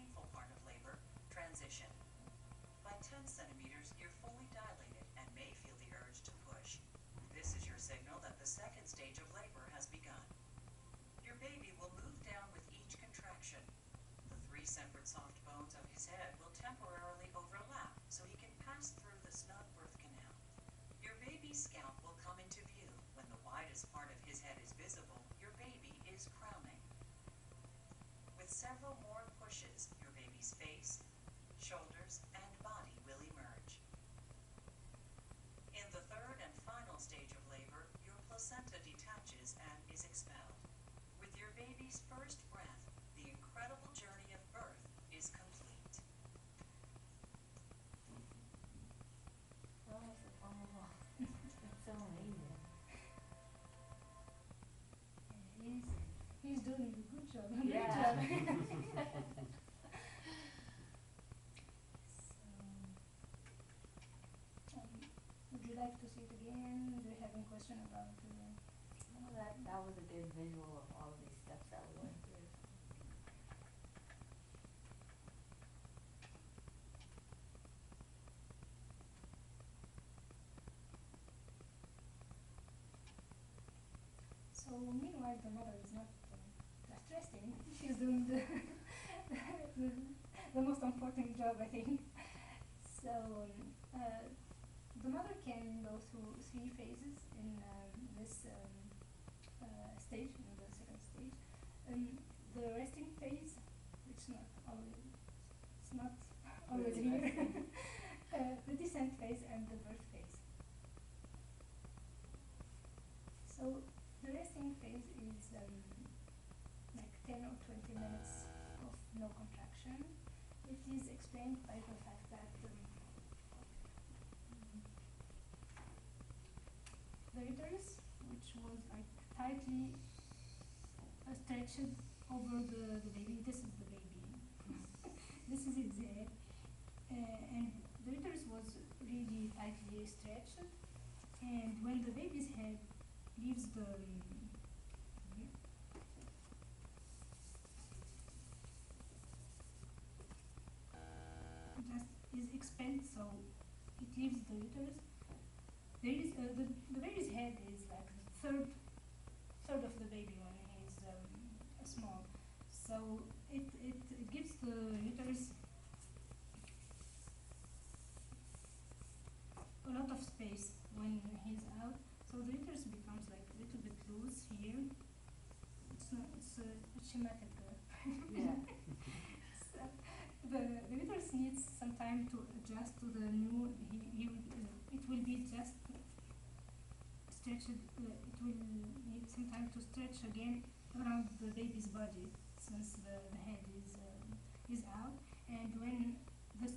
baby will move down with each contraction. The 3 separate soft bones of his head will temporarily overlap so he can pass through the snug birth canal. Your baby's scalp will come into view. When the widest part of his head is visible, your baby is crowning. With several more pushes, your baby's face, shoulders, and body will emerge. In the 3rd and final stage of labor, your placenta detaches and is expelled. With your baby's first breath, the incredible journey of birth is complete. Oh, it's so amazing. He's doing a good job. Great Yeah. job. So, would you like to see it again? Do you have any question about No, that was a good visual of all of these steps that we went through. So meanwhile, the mother is not just resting. She's doing the most important job, I think. So the mother can go through 3 phases in this stage, in the 2nd stage. The resting phase, it's not always Really here. resting. The descent phase and the birth phase. So the resting phase is like 10 or 20 minutes of no contraction. It is explained by the fact that the uterus, which was like tightly stretched over the baby, this is the baby, this is its head, and the uterus was really tightly stretched, and when the baby's head leaves the just is expelled, so it leaves the uterus. There is the baby's head is like the third of the baby when he's small, so it gives the uterus a lot of space when he's out, so the uterus becomes like a little bit loose here. It's a schematic. Yeah. So the uterus needs some time to adjust to the new. It will be just stretched. It will need some time to stretch again around the baby's body since the head is out, and when the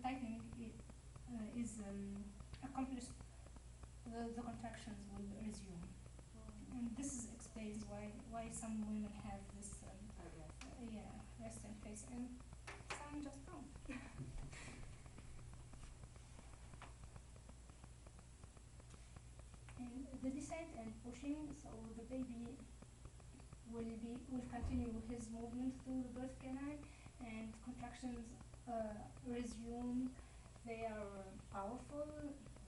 tightening is accomplished, the contractions will resume. And this explains why some women have this resting phase and some just don't. And the descent and pushing, so the baby will continue his movement through the birth canal, and contractions resume. They are powerful,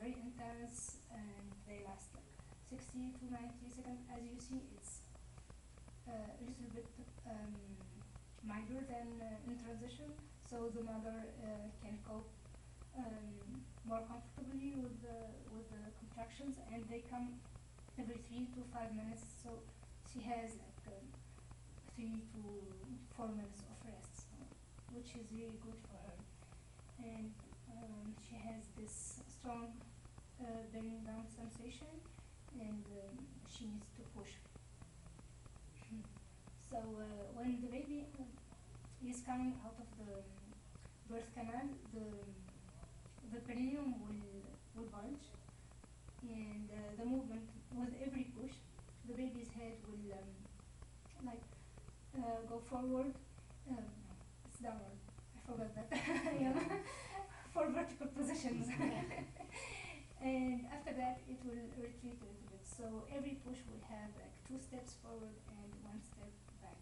very intense, and they last like 60 to 90 seconds. As you see, it's a little bit milder than in transition, so the mother can cope more comfortably with the contractions, and they come every 3 to 5 minutes, so she has like 3 to 4 minutes of rest, so, which is really good for her. And she has this strong bearing down sensation, and she needs to push. So when the baby is coming out of the birth canal, the perineum will bulge, and the movement with every push, the baby's head will go forward. It's downward. I forgot that. Yeah. For vertical positions. And after that, it will retreat a little bit. So every push will have like 2 steps forward and 1 step back.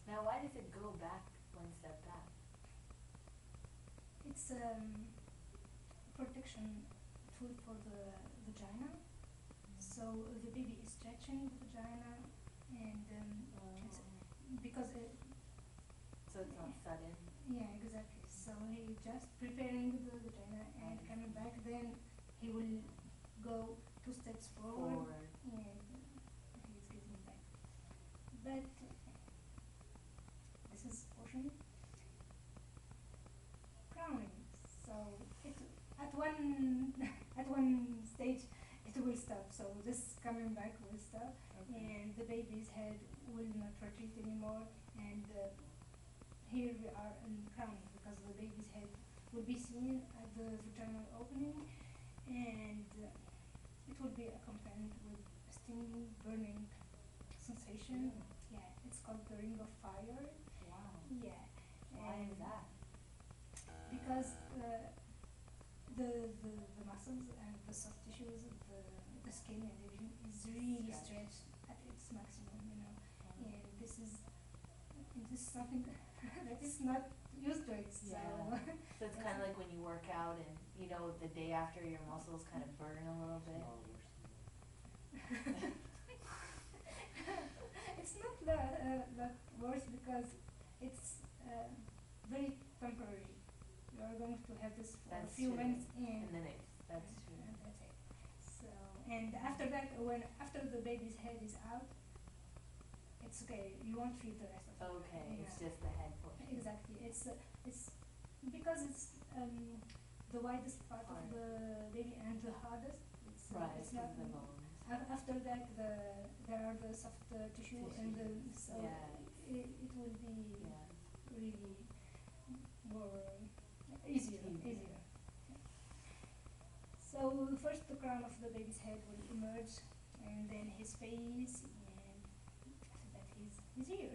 Now, why does it go back 1 step back? It's protection tool for the vagina. So the baby is stretching the vagina, and because So it's not sudden. yeah, exactly. So he just preparing the vagina and coming back. Then he will go 2 steps forward, Forward. and he's getting back. But this is portion crowning. So it at one at one stage it will stop. So this coming back will stop, Okay. and the baby's head will not retreat anymore. And here we are in crowning because the baby's head will be seen at the vaginal opening, and it will be accompanied with stinging, burning sensation. Really? Yeah, it's called the ring of fire. Wow. Yeah, Why and is that? because the muscles and the soft tissues, the skin and everything is really Stretch. stretched at its maximum, and this is something that is not used to it. So Yeah. So it's kind of like when you work out and, the day after your muscles kind of burn a little It's bit. not worse than that. it's not that worse because it's very temporary. You are going to have this for a That's few true. minutes, And then that's true. and that's it. So, and after that, after the baby's head is out, it's okay. You won't feel the rest of it. Okay, it's Yeah. just the head portion. Exactly. It's because it's the widest part of Part. the baby and the hardest. Right, It's because not. of the bones. After that, there are the soft tissue, and so Yeah. it will be Yeah. really more easier. Easier. So first the crown of the baby's head will emerge, and then his face, and after that he's here.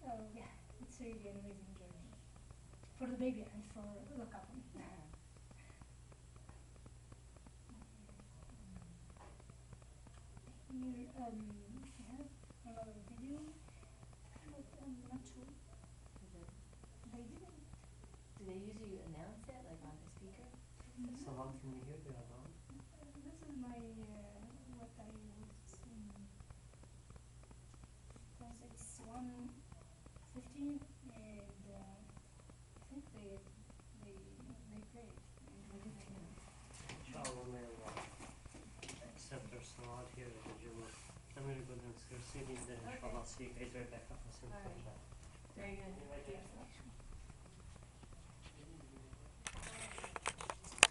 So yeah, it's really an amazing journey for the baby and for the couple. Yeah. Here I have another video, but I'm not sure. Is it, They didn't. do they usually announce it, like on the speaker? Salam, can we hear the adhan? This is my what I would because it's 1:15, and I think they play it. Inshallah, may Allah accept our salat here at the Jummah. I'm going to go downstairs, see these, then inshallah see you guys right back up as soon as Alright. possible. Very good. You might get-